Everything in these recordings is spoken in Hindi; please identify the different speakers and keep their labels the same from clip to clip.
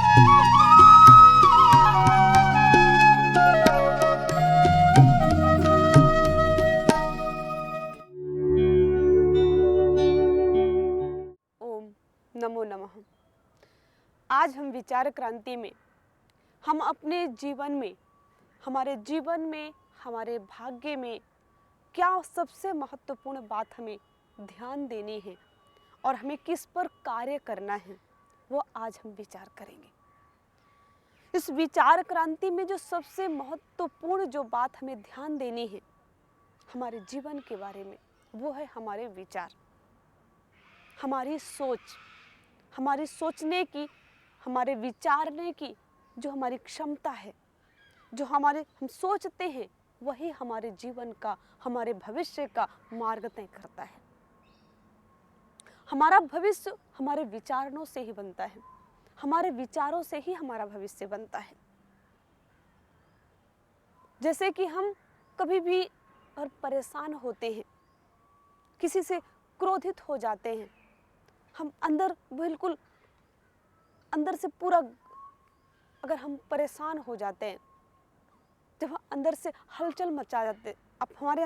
Speaker 1: ओम नमो नमः। आज हम विचार क्रांति में हम अपने जीवन में, हमारे भाग्य में क्या सबसे महत्वपूर्ण बात हमें ध्यान देनी है और हमें किस पर कार्य करना है, वो आज हम विचार करेंगे। इस विचार क्रांति में जो सबसे महत्वपूर्ण जो बात हमें ध्यान देनी है हमारे जीवन के बारे में, वो है हमारे विचार, हमारी सोच, हमारी सोचने की, हमारे विचारने की जो हमारी क्षमता है, जो हम सोचते हैं वही हमारे जीवन का, हमारे भविष्य का मार्ग तय करता है। हमारा भविष्य हमारे विचारों से ही बनता है, हमारे विचारों से ही हमारा भविष्य बनता है। जैसे कि हम कभी भी और परेशान होते हैं, किसी से क्रोधित हो जाते हैं, हम बिल्कुल अंदर से पूरा, अगर हम परेशान हो जाते हैं, जब हम अंदर से हलचल मचा जाते, अब हमारे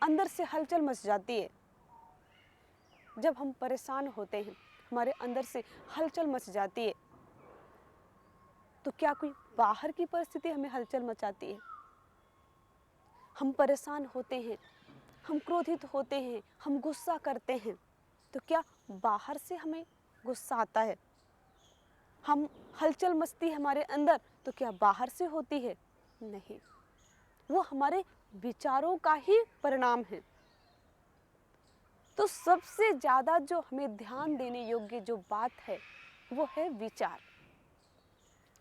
Speaker 1: अंदर से हलचल मच जाती है। जब हम परेशान होते हैं, हमारे अंदर से हलचल मच जाती है, तो क्या कोई बाहर की परिस्थिति हमें हलचल मचाती है? हम परेशान होते हैं, हम क्रोधित होते हैं, हम गुस्सा करते हैं, तो क्या बाहर से हमें गुस्सा आता है? हम हलचल मचती है हमारे अंदर, तो क्या बाहर से होती है? नहीं, वो हमारे विचारों का ही परिणाम है। तो सबसे ज़्यादा जो हमें ध्यान देने योग्य जो बात है वो है विचार,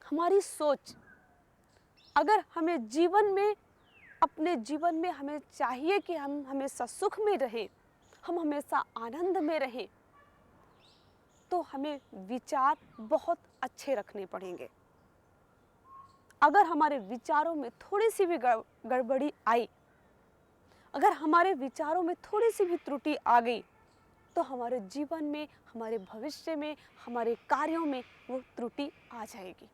Speaker 1: हमारी सोच। अगर हमें अपने जीवन में हमें चाहिए कि हम हमेशा सुख में रहें, हम हमेशा आनंद में रहें, तो हमें विचार बहुत अच्छे रखने पड़ेंगे। अगर हमारे विचारों में थोड़ी सी भी गड़बड़ी आई, अगर हमारे विचारों में थोड़ी सी भी त्रुटि आ गई, तो हमारे जीवन में, हमारे भविष्य में, हमारे कार्यों में वो त्रुटि आ जाएगी।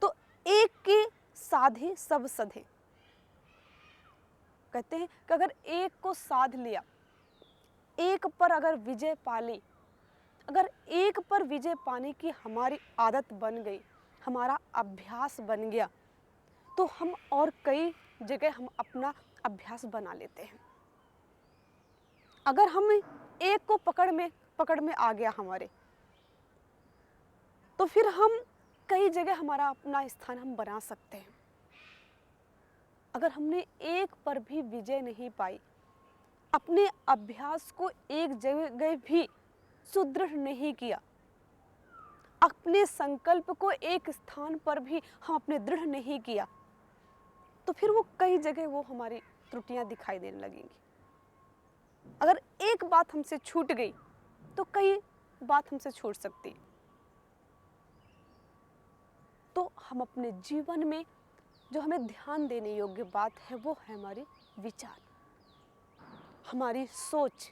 Speaker 1: तो एक की साधे सब सधे, कहते हैं कि अगर एक को साध लिया, एक पर अगर विजय पा ली, अगर एक पर विजय पाने की हमारी आदत बन गई, हमारा अभ्यास बन गया, तो हम और कई जगह हम अपना अभ्यास बना लेते हैं। अगर हम एक को पकड़ में आ गया हमारे, तो फिर हम कई जगह हमारा अपना स्थान हम बना सकते हैं। अगर हमने एक पर भी विजय नहीं पाई, अपने अभ्यास को एक जगह भी सुदृढ़ नहीं किया, अपने संकल्प को एक स्थान पर भी हम अपने दृढ़ नहीं किया, तो फिर वो कई जगह वो हमारी त्रुटियां दिखाई देने लगेंगी। अगर एक बात हमसे छूट गई तो कई बात हमसे छूट सकती है। तो हम अपने जीवन में जो हमें ध्यान देने योग्य बात है वो है हमारे विचार, हमारी सोच।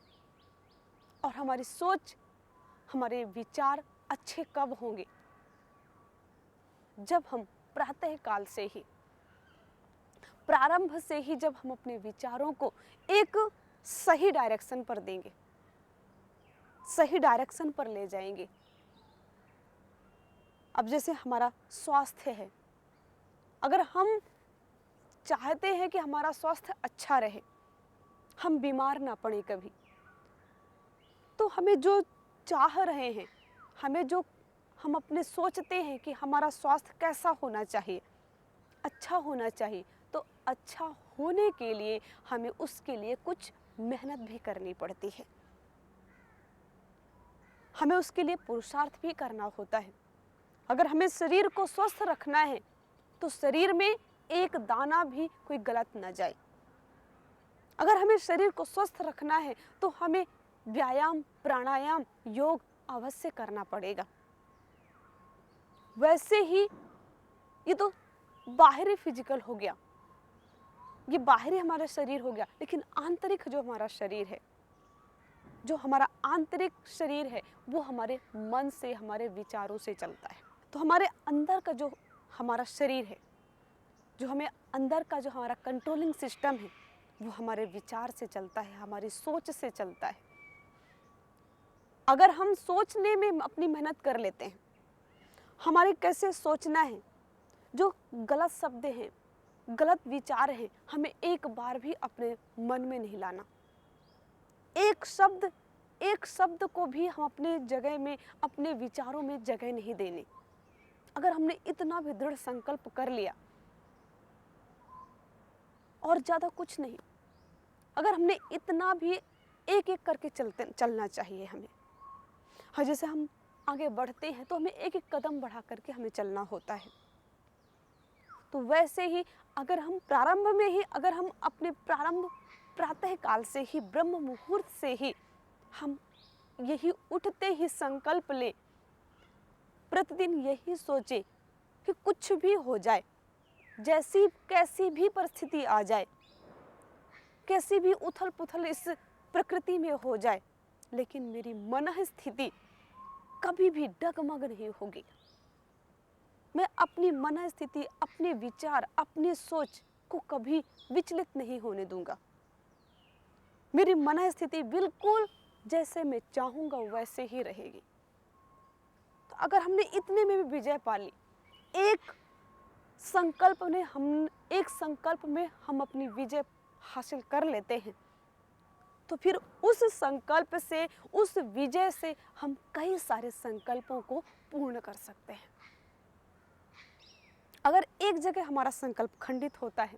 Speaker 1: और हमारे विचार अच्छे कब होंगे? जब हम प्रातः काल से ही, प्रारंभ से ही, जब हम अपने विचारों को एक सही डायरेक्शन पर देंगे, सही डायरेक्शन पर ले जाएंगे। अब जैसे हमारा स्वास्थ्य है, अगर हम चाहते हैं कि हमारा स्वास्थ्य अच्छा रहे, हम बीमार ना पड़े कभी, तो हमें जो चाह रहे हैं, हम अपने सोचते हैं कि हमारा स्वास्थ्य कैसा होना चाहिए, अच्छा होना चाहिए, तो अच्छा होने के लिए हमें उसके लिए कुछ मेहनत भी करनी पड़ती है, हमें उसके लिए पुरुषार्थ भी करना होता है। अगर हमें शरीर को स्वस्थ रखना है तो शरीर में एक दाना भी कोई गलत न जाए। अगर हमें शरीर को स्वस्थ रखना है तो हमें व्यायाम, प्राणायाम, योग अवश्य करना पड़ेगा। वैसे ही ये तो बाहरी फिजिकल हो गया, ये बाहरी हमारा शरीर हो गया, लेकिन आंतरिक जो हमारा शरीर है, जो हमारा आंतरिक शरीर है वो हमारे मन से, हमारे विचारों से चलता है। तो हमारे अंदर का जो हमारा शरीर है, जो हमें अंदर का जो हमारा कंट्रोलिंग सिस्टम है, वो हमारे विचार से चलता है, हमारी सोच से चलता है। अगर हम सोचने में अपनी मेहनत कर लेते हैं, हमारे कैसे सोचना है, जो गलत शब्द हैं, गलत विचार हैं, हमें एक बार भी अपने मन में नहीं लाना। एक शब्द को भी हम अपने जगह में, अपने विचारों में जगह नहीं देने। अगर हमने इतना भी दृढ़ संकल्प कर लिया, और ज़्यादा कुछ नहीं, अगर हमने इतना भी एक एक करके चलना चाहिए हमें। हाँ, जैसे हम आगे बढ़ते हैं तो हमें एक एक कदम बढ़ा करके हमें चलना होता है। तो वैसे ही अगर हम प्रारंभ में ही, अगर हम अपने प्रातः काल से ही, ब्रह्म मुहूर्त से ही हम यही उठते ही संकल्प ले, प्रतिदिन यही सोचे कि कुछ भी हो जाए, जैसी कैसी भी परिस्थिति आ जाए, कैसी भी उथल पुथल इस प्रकृति में हो जाए, लेकिन मेरी मन स्थिति कभी भी डगमग नहीं होगी। मैं अपनी मन स्थिति, अपने विचार, अपनी सोच को कभी विचलित नहीं होने दूंगा। मेरी मन स्थिति बिल्कुल जैसे मैं चाहूंगा वैसे ही रहेगी। तो अगर हमने इतने में भी विजय पा ली, एक संकल्प में हम अपनी विजय हासिल कर लेते हैं, तो फिर उस संकल्प से, उस विजय से हम कई सारे संकल्पों को पूर्ण कर सकते हैं। अगर एक जगह हमारा संकल्प खंडित होता है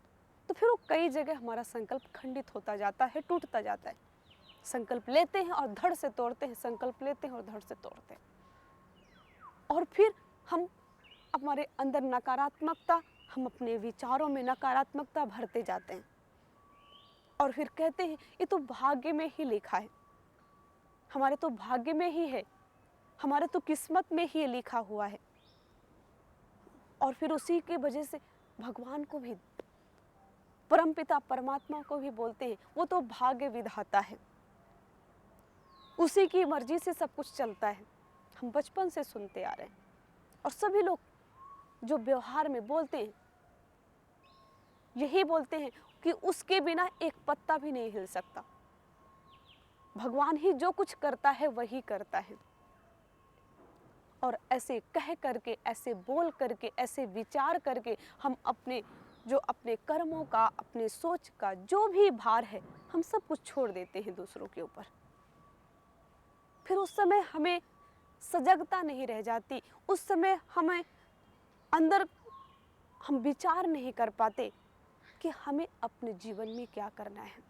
Speaker 1: तो फिर वो कई जगह हमारा संकल्प खंडित होता जाता है, टूटता जाता है। संकल्प लेते हैं और धड़ से तोड़ते हैं, संकल्प लेते हैं और धड़ से तोड़ते हैं, और फिर हम हमारे अंदर नकारात्मकता, हम अपने विचारों में नकारात्मकता भरते जाते हैं, और फिर कहते हैं ये तो भाग्य में ही लिखा है, हमारे तो भाग्य में ही है, हमारे तो किस्मत में ही लिखा हुआ है। और फिर उसी की वजह से भगवान को भी, परमपिता परमात्मा को भी बोलते हैं वो तो भाग्य विधाता है, उसी की मर्जी से सब कुछ चलता है। हम बचपन से सुनते आ रहे हैं, और सभी लोग जो व्यवहार में बोलते हैं यही बोलते हैं कि उसके बिना एक पत्ता भी नहीं हिल सकता, भगवान ही जो कुछ करता है वही करता है। और ऐसे कह करके, ऐसे बोल करके, ऐसे विचार करके हम अपने कर्मों का, अपने सोच का जो भी भार है, हम सब कुछ छोड़ देते हैं दूसरों के ऊपर। फिर उस समय हमें सजगता नहीं रह जाती, उस समय हमें अंदर हम विचार नहीं कर पाते कि हमें अपने जीवन में क्या करना है,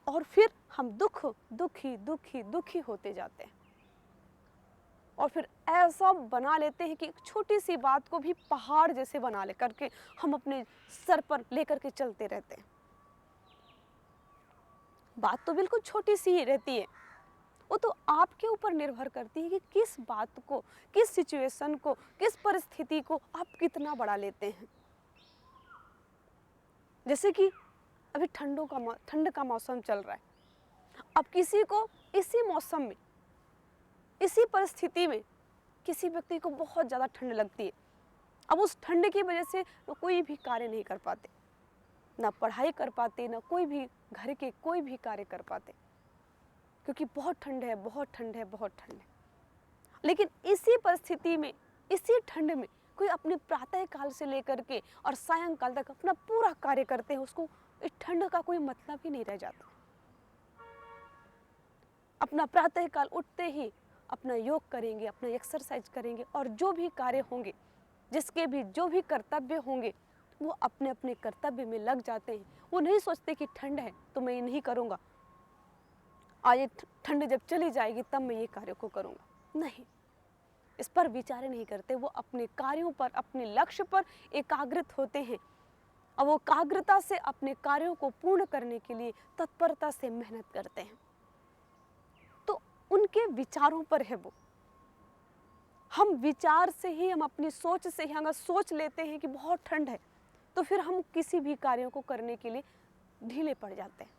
Speaker 1: और फिर हम दुखी होते जाते हैं। और फिर ऐसा बना लेते हैं कि एक छोटी सी बात को भी पहाड़ जैसे बना ले करके हम अपने सर पर लेकर के चलते रहते हैं। बात तो बिल्कुल छोटी सी ही रहती है, वो तो आपके ऊपर निर्भर करती है कि किस बात को, किस सिचुएशन को, किस परिस्थिति को आप कितना बड़ा लेते हैं। जैसे कि अभी ठंड का मौसम चल रहा है, अब किसी को इसी मौसम में, इसी परिस्थिति में किसी व्यक्ति को बहुत ज़्यादा ठंड लगती है। अब उस ठंड की वजह से वो कोई भी कार्य नहीं कर पाते, ना पढ़ाई कर पाते, ना कोई भी घर के कोई भी कार्य कर पाते, क्योंकि बहुत ठंड है, बहुत ठंड है, बहुत ठंड है। लेकिन इसी परिस्थिति में, इसी ठंड में कोई अपने प्रातः काल से लेकर के और सायंकाल तक अपना पूरा कार्य करते हैं, उसको इस ठंड का कोई मतलब ही नहीं रह जाता। अपना प्रातः काल उठते ही अपना योग करेंगे, अपना एक्सरसाइज करेंगे, और जो भी कार्य होंगे, जिसके भी जो भी कर्तव्य होंगे, वो अपने अपने कर्तव्य में लग जाते हैं। वो नहीं सोचते कि ठंड है तो मैं ये नहीं करूँगा, आज ठंड जब चली जाएगी तब मैं ये कार्य को करूँगा, नहीं, इस पर विचार नहीं करते। वो अपने कार्यों पर, अपने लक्ष्य पर एकाग्रित होते हैं, और वो एकाग्रता से अपने कार्यों को पूर्ण करने के लिए तत्परता से मेहनत करते हैं। तो उनके विचारों पर है वो। हम विचार से ही, हम अपनी सोच से ही अगर सोच लेते हैं कि बहुत ठंड है, तो फिर हम किसी भी कार्यों को करने के लिए ढीले पड़ जाते हैं।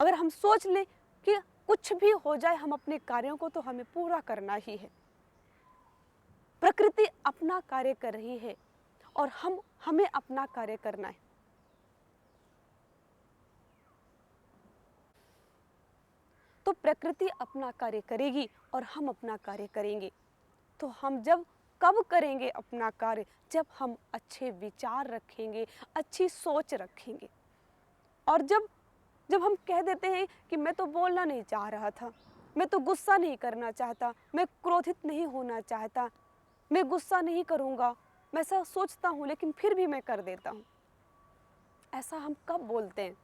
Speaker 1: अगर हम सोच लें कि कुछ भी हो जाए हम अपने कार्यों को तो हमें पूरा करना ही है। प्रकृति अपना कार्य कर रही है और हमें अपना कार्य करना है। तो प्रकृति अपना कार्य करेगी और हम अपना कार्य करेंगे। तो हम कब करेंगे अपना कार्य? जब हम अच्छे विचार रखेंगे, अच्छी सोच रखेंगे। और जब हम कह देते हैं कि मैं तो बोलना नहीं चाह रहा था, मैं तो गुस्सा नहीं करना चाहता, मैं क्रोधित नहीं होना चाहता, मैं गुस्सा नहीं करूँगा, मैं ऐसा सोचता हूँ लेकिन फिर भी मैं कर देता हूँ। ऐसा हम कब बोलते हैं?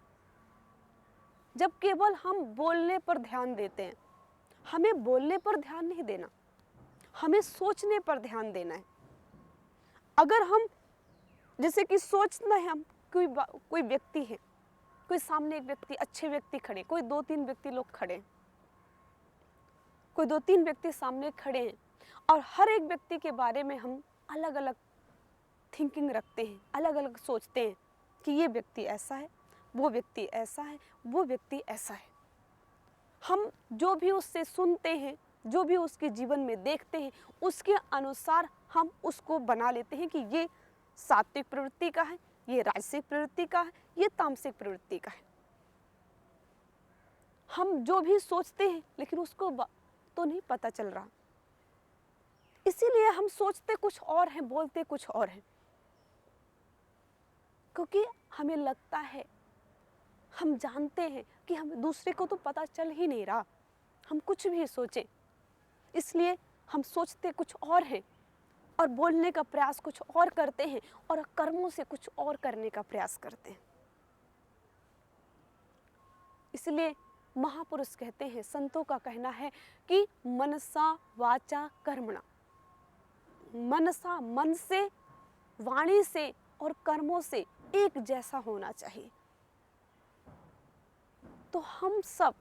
Speaker 1: जब केवल हम बोलने पर ध्यान देते हैं। हमें बोलने पर ध्यान नहीं देना, हमें सोचने पर ध्यान देना है। अगर हम जैसे कि सोचना है, हम कोई व्यक्ति है, कोई सामने एक व्यक्ति, अच्छे व्यक्ति खड़े, कोई 2-3 व्यक्ति लोग खड़े, कोई 2-3 व्यक्ति सामने खड़े हैं और हर एक व्यक्ति के बारे में हम अलग अलग थिंकिंग रखते हैं, अलग अलग सोचते हैं कि ये व्यक्ति ऐसा है, वो व्यक्ति ऐसा है, वो व्यक्ति ऐसा है। हम जो भी उससे सुनते हैं, जो भी उसके जीवन में देखते हैं, उसके अनुसार हम उसको बना लेते हैं कि ये सात्विक प्रवृत्ति का है, ये राजसिक प्रवृत्ति का है, ये तामसिक प्रवृत्ति का है। हम जो भी सोचते हैं लेकिन उसको तो नहीं पता चल रहा, इसीलिए हम सोचते कुछ और हैं, बोलते कुछ और हैं, क्योंकि हमें लगता है, हम जानते हैं कि हम दूसरे को तो पता चल ही नहीं रहा, हम कुछ भी सोचें, इसलिए हम सोचते कुछ और हैं और बोलने का प्रयास कुछ और करते हैं और कर्मों से कुछ और करने का प्रयास करते हैं। इसलिए महापुरुष कहते हैं, संतों का कहना है कि मनसा वाचा कर्मणा, मनसा मन से, वाणी से और कर्मों से एक जैसा होना चाहिए। तो हम सब,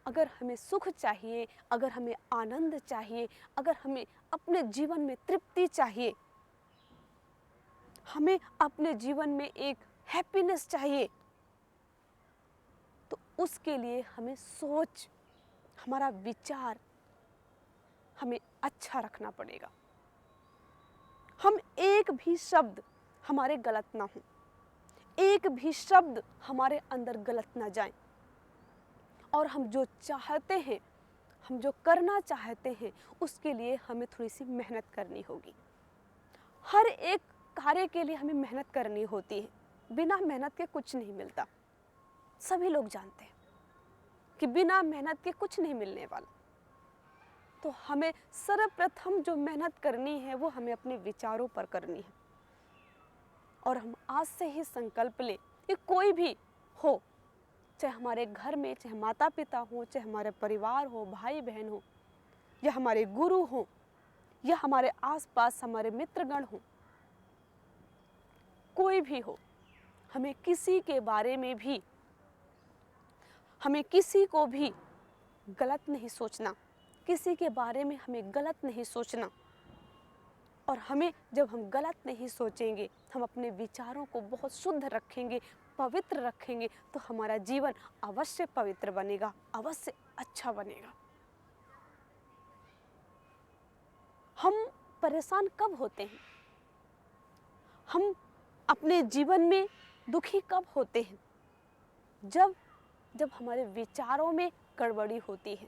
Speaker 1: अगर हमें सुख चाहिए, अगर हमें आनंद चाहिए, अगर हमें अपने जीवन में तृप्ति चाहिए, हमें अपने जीवन में एक हैप्पीनेस चाहिए, तो उसके लिए हमें सोच, हमारा विचार हमें अच्छा रखना पड़ेगा। हम एक भी शब्द हमारे गलत ना हो, एक भी शब्द हमारे अंदर गलत ना जाए, और हम जो चाहते हैं, हम जो करना चाहते हैं, उसके लिए हमें थोड़ी सी मेहनत करनी होगी। हर एक कार्य के लिए हमें मेहनत करनी होती है, बिना मेहनत के कुछ नहीं मिलता। सभी लोग जानते हैं कि बिना मेहनत के कुछ नहीं मिलने वाला। तो हमें सर्वप्रथम जो मेहनत करनी है वो हमें अपने विचारों पर करनी है। और हम आज से ही संकल्प लें कि कोई भी हो, चाहे हमारे घर में, चाहे माता पिता हो, चाहे हमारे परिवार हो, भाई बहन हो, या हमारे गुरु हो, या हमारे आसपास हमारे मित्रगण हो, कोई भी हो, हमें किसी के बारे में भी, हमें किसी को भी गलत नहीं सोचना, किसी के बारे में हमें गलत नहीं सोचना। और हमें, जब हम गलत नहीं सोचेंगे, हम अपने विचारों को बहुत शुद्ध रखेंगे, पवित्र रखेंगे, तो हमारा जीवन अवश्य पवित्र बनेगा, अवश्य अच्छा बनेगा। हम परेशान कब होते हैं? हम अपने जीवन में दुखी कब होते हैं? जब हमारे विचारों में गड़बड़ी होती है।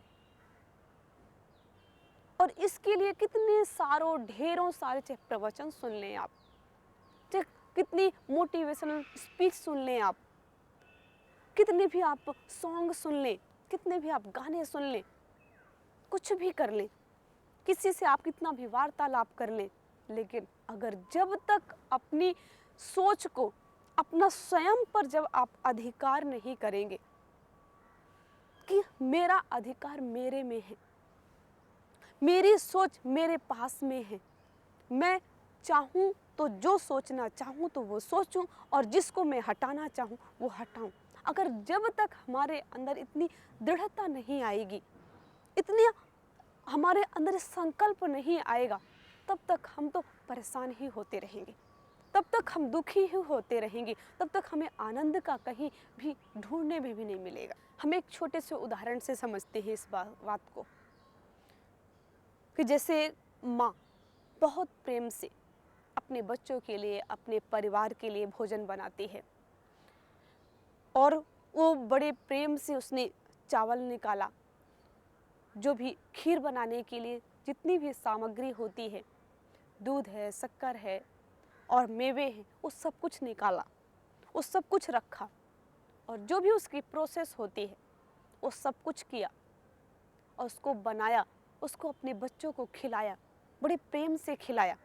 Speaker 1: और इसके लिए कितने ढेरों सारे, चाहे प्रवचन सुन लें आप, चाहे कितनी मोटिवेशनल स्पीच सुन लें आप, कितने भी आप सॉन्ग सुन लें, कितने भी आप गाने सुन लें, कुछ भी कर लें, किसी से आप कितना भी वार्तालाप कर लें, लेकिन अगर जब तक अपनी सोच को, अपना स्वयं पर जब आप अधिकार नहीं करेंगे कि मेरा अधिकार मेरे में है, मेरी सोच मेरे पास में है, मैं चाहूँ तो जो सोचना चाहूँ तो वो सोचूं, और जिसको मैं हटाना चाहूँ वो हटाऊं। अगर जब तक हमारे अंदर इतनी दृढ़ता नहीं आएगी, इतनी हमारे अंदर संकल्प नहीं आएगा, तब तक हम तो परेशान ही होते रहेंगे, तब तक हम दुखी ही होते रहेंगे, तब तक हमें आनंद का कहीं भी ढूंढने में भी नहीं मिलेगा। हम एक छोटे से उदाहरण से समझते हैं इस बात को, कि जैसे माँ बहुत प्रेम से अपने बच्चों के लिए, अपने परिवार के लिए भोजन बनाती है, और वो बड़े प्रेम से उसने चावल निकाला, जो भी खीर बनाने के लिए जितनी भी सामग्री होती है, दूध है, शक्कर है और मेवे हैं, वो सब कुछ निकाला, वो सब कुछ रखा, और जो भी उसकी प्रोसेस होती है वो सब कुछ किया और उसको बनाया, उसको अपने बच्चों को खिलाया, बड़े प्रेम से खिलाया।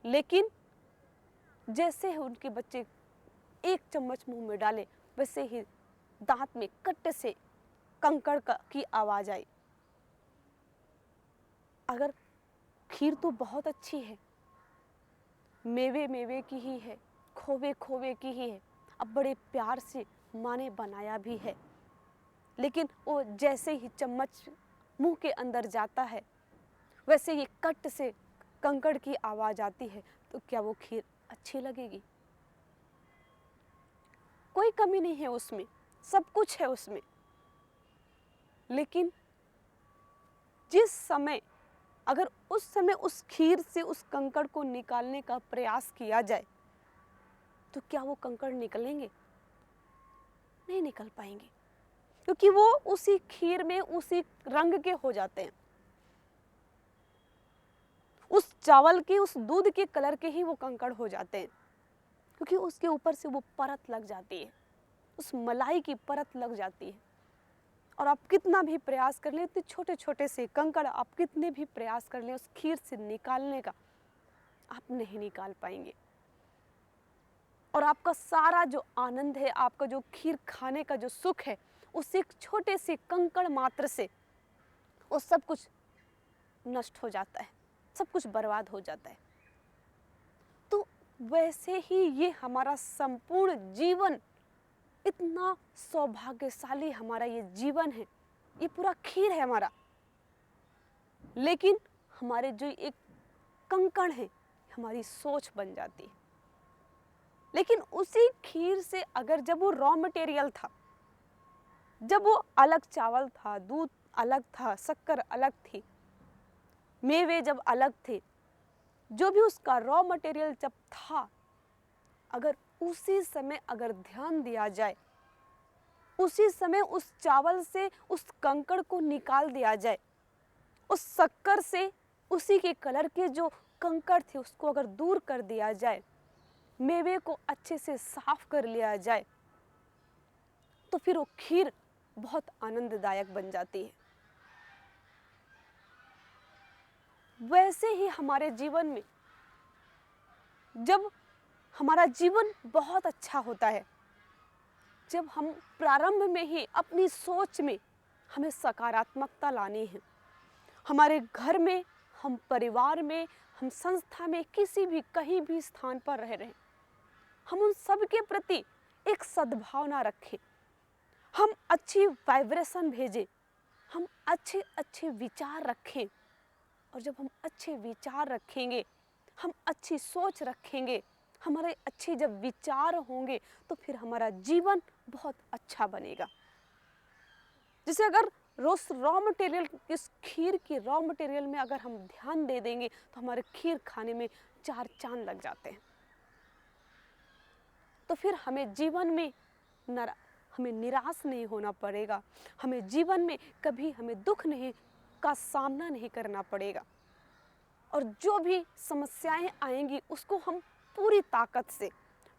Speaker 1: लेकिन जैसे ही उनके बच्चे एक चम्मच मुंह में डाले, वैसे ही दांत में कट से कंकड़ की आवाज आई। अगर खीर तो बहुत अच्छी है, मेवे मेवे की ही है, खोवे खोवे की ही है, अब बड़े प्यार से माँ ने बनाया भी है, लेकिन वो जैसे ही चम्मच मुंह के अंदर जाता है, वैसे ही कट से कंकड़ की आवाज आती है, तो क्या वो खीर अच्छी लगेगी? कोई कमी नहीं है उसमें, सब कुछ है उसमें। लेकिन जिस समय, अगर उस समय उस खीर से उस कंकड़ को निकालने का प्रयास किया जाए, तो क्या वो कंकड़ निकलेंगे? नहीं निकल पाएंगे, क्योंकि वो उसी खीर में उसी रंग के हो जाते हैं, उस चावल के, उस दूध के कलर के ही वो कंकड़ हो जाते हैं, क्योंकि उसके ऊपर से वो परत लग जाती है, उस मलाई की परत लग जाती है। और आप कितना भी प्रयास कर लें, इतने छोटे छोटे से कंकड़ आप कितने भी प्रयास कर लें उस खीर से निकालने का, आप नहीं निकाल पाएंगे। और आपका सारा जो आनंद है, आपका जो खीर खाने का जो सुख है, उस एक छोटे से कंकड़ मात्र से वो सब कुछ नष्ट हो जाता है, सब कुछ बर्बाद हो जाता है। तो वैसे ही ये हमारा संपूर्ण जीवन, इतना सौभाग्यशाली हमारा ये जीवन है, ये पूरा खीर है हमारा, लेकिन हमारे जो एक कंकड़ है, हमारी सोच बन जाती है। लेकिन उसी खीर से अगर जब वो रॉ मटेरियल था, जब वो अलग चावल था, दूध अलग था, शक्कर अलग थी, मेवे जब अलग थे, जो भी उसका रॉ मटेरियल जब था, अगर उसी समय अगर ध्यान दिया जाए, उसी समय उस चावल से उस कंकड़ को निकाल दिया जाए, उस शक्कर से उसी के कलर के जो कंकड़ थे उसको अगर दूर कर दिया जाए, मेवे को अच्छे से साफ कर लिया जाए, तो फिर वो खीर बहुत आनंददायक बन जाती है। वैसे ही हमारे जीवन में, जब हमारा जीवन बहुत अच्छा होता है, जब हम प्रारंभ में ही अपनी सोच में हमें सकारात्मकता लानी है, हमारे घर में, हम परिवार में, हम संस्था में, किसी भी कहीं भी स्थान पर रह रहे हैं, हम उन सब के प्रति एक सद्भावना रखें, हम अच्छी वाइब्रेशन भेजें, हम अच्छे अच्छे विचार रखें। और जब हम अच्छे विचार रखेंगे, हम अच्छी सोच रखेंगे, हमारे अच्छे जब विचार होंगे, तो फिर हमारा जीवन बहुत अच्छा बनेगा। जैसे अगर रॉ मटेरियल, इस खीर की रॉ मटेरियल में अगर हम ध्यान दे देंगे, तो हमारे खीर खाने में 4 चांद लग जाते हैं। तो फिर हमें जीवन में हमें निराश नहीं होना पड़ेगा, हमें जीवन में कभी हमें दुख नहीं का सामना नहीं करना पड़ेगा, और जो भी समस्याएं आएंगी उसको हम पूरी ताकत से,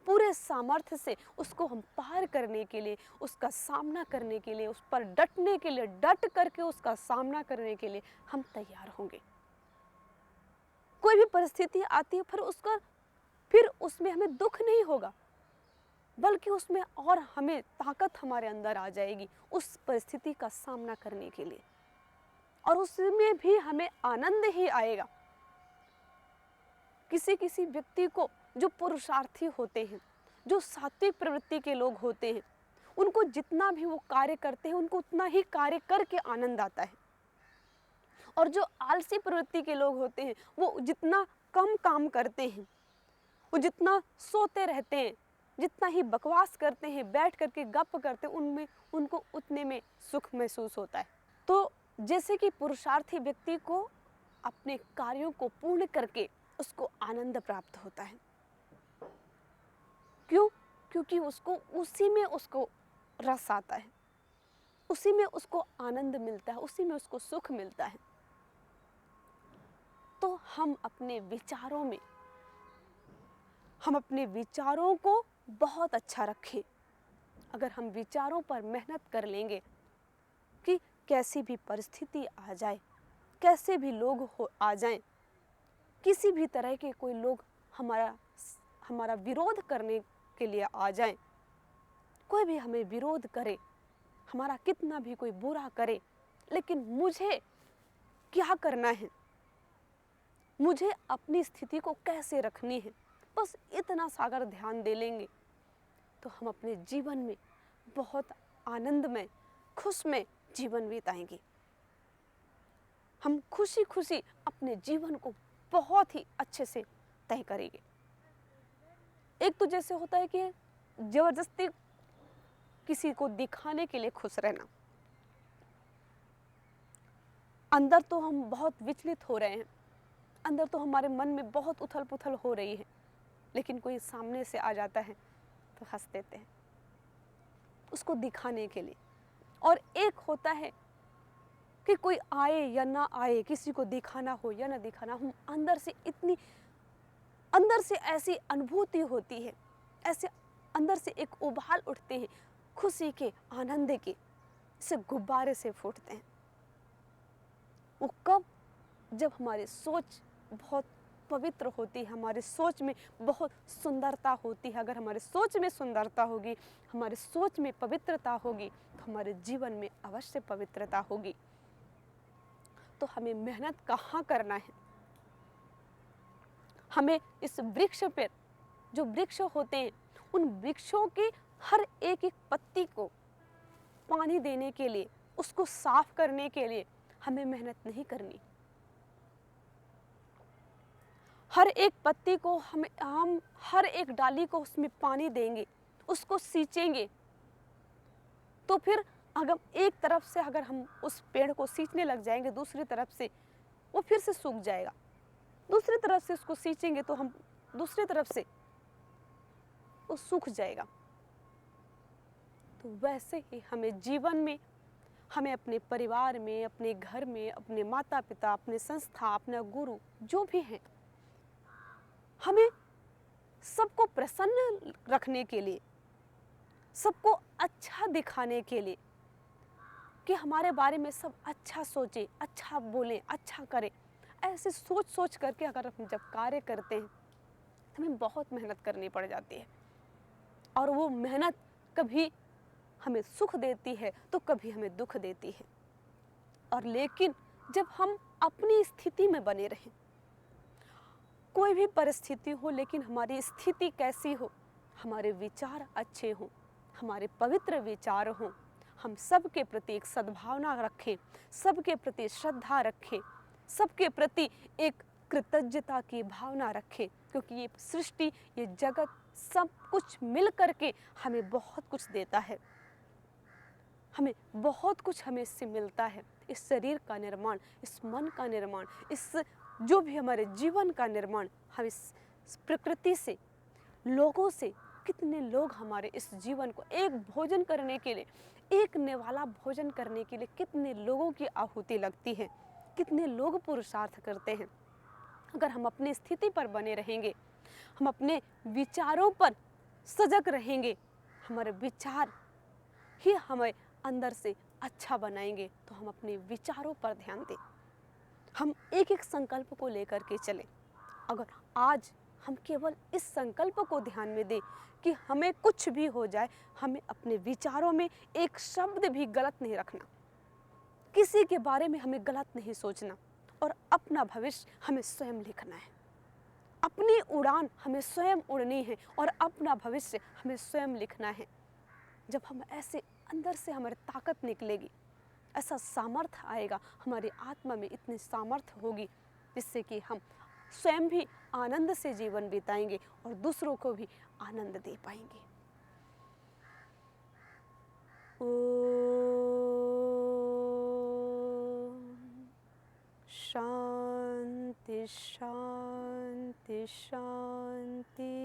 Speaker 1: पूरे सामर्थ्य से उसको हम पार करने के लिए, उसका सामना करने के लिए, उस पर डटने के लिए, डट करके उसका सामना करने के लिए हम तैयार होंगे। कोई भी परिस्थिति आती है, फिर उसमें हमें दुख नहीं होगा, बल्कि उसमें और हमें ताकत हमारे अंदर आ जाएगी उस परिस्थिति का सामना करने के लिए, और उसमें भी हमें आनंद ही आएगा। किसी किसी व्यक्ति को, जो पुरुषार्थी होते हैं, जो सात्विक प्रवृत्ति के लोग होते हैं, उनको जितना भी वो कार्य करते हैं, उनको उतना ही कार्य करके आनंद आता है। और जो आलसी प्रवृत्ति के लोग होते हैं, वो जितना कम काम करते हैं, वो जितना सोते रहते हैं, जितना ही बकवास करते हैं, बैठ करके गप करते हैं, उनमें उनको उतने में सुख महसूस होता है। तो जैसे कि पुरुषार्थी व्यक्ति को अपने कार्यों को पूर्ण करके उसको आनंद प्राप्त होता है। क्यों? क्योंकि उसको उसी में उसको रस आता है, उसी में उसको आनंद मिलता है, उसी में उसको सुख मिलता है। तो हम अपने विचारों को बहुत अच्छा रखें। अगर हम विचारों पर मेहनत कर लेंगे कि कैसी भी परिस्थिति आ जाए, कैसे भी लोग आ जाएं, किसी भी तरह के कोई लोग हमारा विरोध करने के लिए आ जाएं, कोई भी हमें विरोध करे, हमारा कितना भी कोई बुरा करे, लेकिन मुझे क्या करना है, मुझे अपनी स्थिति को कैसे रखनी है, बस इतना सा अगर ध्यान दे लेंगे तो हम अपने जीवन में बहुत आनंदमय, खुशमय जीवन बिताएंगे। हम खुशी खुशी अपने जीवन को बहुत ही अच्छे से तय करेंगे। एक तो जैसे होता है कि जबरदस्ती किसी को दिखाने के लिए खुश रहना, अंदर तो हम बहुत विचलित हो रहे हैं, अंदर तो हमारे मन में बहुत उथल पुथल हो रही है, लेकिन कोई सामने से आ जाता है तो हंस देते हैं उसको दिखाने के लिए। और एक होता है कि कोई आए या ना आए, किसी को दिखाना हो या ना दिखाना, हम अंदर से ऐसी अनुभूति होती है, ऐसे अंदर से एक उबाल उठते हैं खुशी के, आनंद के, से गुब्बारे से फूटते हैं। वो कब? जब हमारी सोच बहुत पवित्र होती है, हमारी सोच में बहुत सुंदरता होती है। अगर हमारी सोच में सुंदरता होगी, हमारी सोच में पवित्रता होगी, तो हमारे जीवन में अवश्य पवित्रता होगी। तो हमें मेहनत कहाँ करना है? हमें इस वृक्ष पर, जो वृक्ष होते हैं, उन वृक्षों की हर एक एक पत्ती को पानी देने के लिए, उसको साफ करने के लिए हमें मेहनत नहीं करनी। हर एक पत्ती को हम हर एक डाली को उसमें पानी देंगे, उसको सींचेंगे, तो फिर अगर एक तरफ से अगर हम उस पेड़ को सींचने लग जाएंगे, दूसरी तरफ से वो फिर से सूख जाएगा। दूसरी तरफ से उसको सींचेंगे तो हम दूसरी तरफ से वो सूख जाएगा। तो वैसे ही हमें जीवन में, हमें अपने परिवार में, अपने घर में, अपने माता पिता, अपने संस्था, अपना गुरु जो भी हैं, हमें सबको प्रसन्न रखने के लिए, सबको अच्छा दिखाने के लिए, कि हमारे बारे में सब अच्छा सोचे, अच्छा बोले, अच्छा करे, ऐसे सोच सोच करके अगर हम जब कार्य करते हैं तो हमें बहुत मेहनत करनी पड़ जाती है। और वो मेहनत कभी हमें सुख देती है तो कभी हमें दुख देती है। और लेकिन जब हम अपनी स्थिति में बने रहें, कोई भी परिस्थिति हो, लेकिन हमारी स्थिति कैसी हो, हमारे विचार अच्छे हों, हमारे पवित्र विचार हों, हम सबके प्रति एक सद्भावना रखें, सबके प्रति श्रद्धा रखें, सबके प्रति एक कृतज्ञता की भावना रखें, क्योंकि ये सृष्टि, ये जगत, सब कुछ मिल करके हमें बहुत कुछ देता है, हमें बहुत कुछ हमें इससे मिलता है। इस शरीर का निर्माण, इस मन का निर्माण, इस जो भी हमारे जीवन का निर्माण, हम इस प्रकृति से, लोगों से, कितने लोग हमारे इस जीवन को एक भोजन करने के लिए, एक निवाला भोजन करने के लिए कितने लोगों की आहुति लगती है, कितने लोग पुरुषार्थ करते हैं। अगर हम अपनी स्थिति पर बने रहेंगे, हम अपने विचारों पर सजग रहेंगे, हमारे विचार ही हमें अंदर से अच्छा बनाएंगे, तो हम अपने विचारों पर ध्यान दें, हम एक एक संकल्प को लेकर के चलें। अगर आज हम केवल इस संकल्प को ध्यान में दें कि हमें कुछ भी हो जाए, हमें अपने विचारों में एक शब्द भी गलत नहीं रखना, किसी के बारे में हमें गलत नहीं सोचना, और अपना भविष्य हमें स्वयं लिखना है, अपनी उड़ान हमें स्वयं उड़नी है और अपना भविष्य हमें स्वयं लिखना है। जब हम ऐसे अंदर से हमारी ताकत निकलेगी, ऐसा सामर्थ्य आएगा, हमारी आत्मा में इतनी सामर्थ्य होगी जिससे कि हम स्वयं भी आनंद से जीवन बिताएंगे और दूसरों को भी आनंद दे पाएंगे। ओम शांति शांति शांति।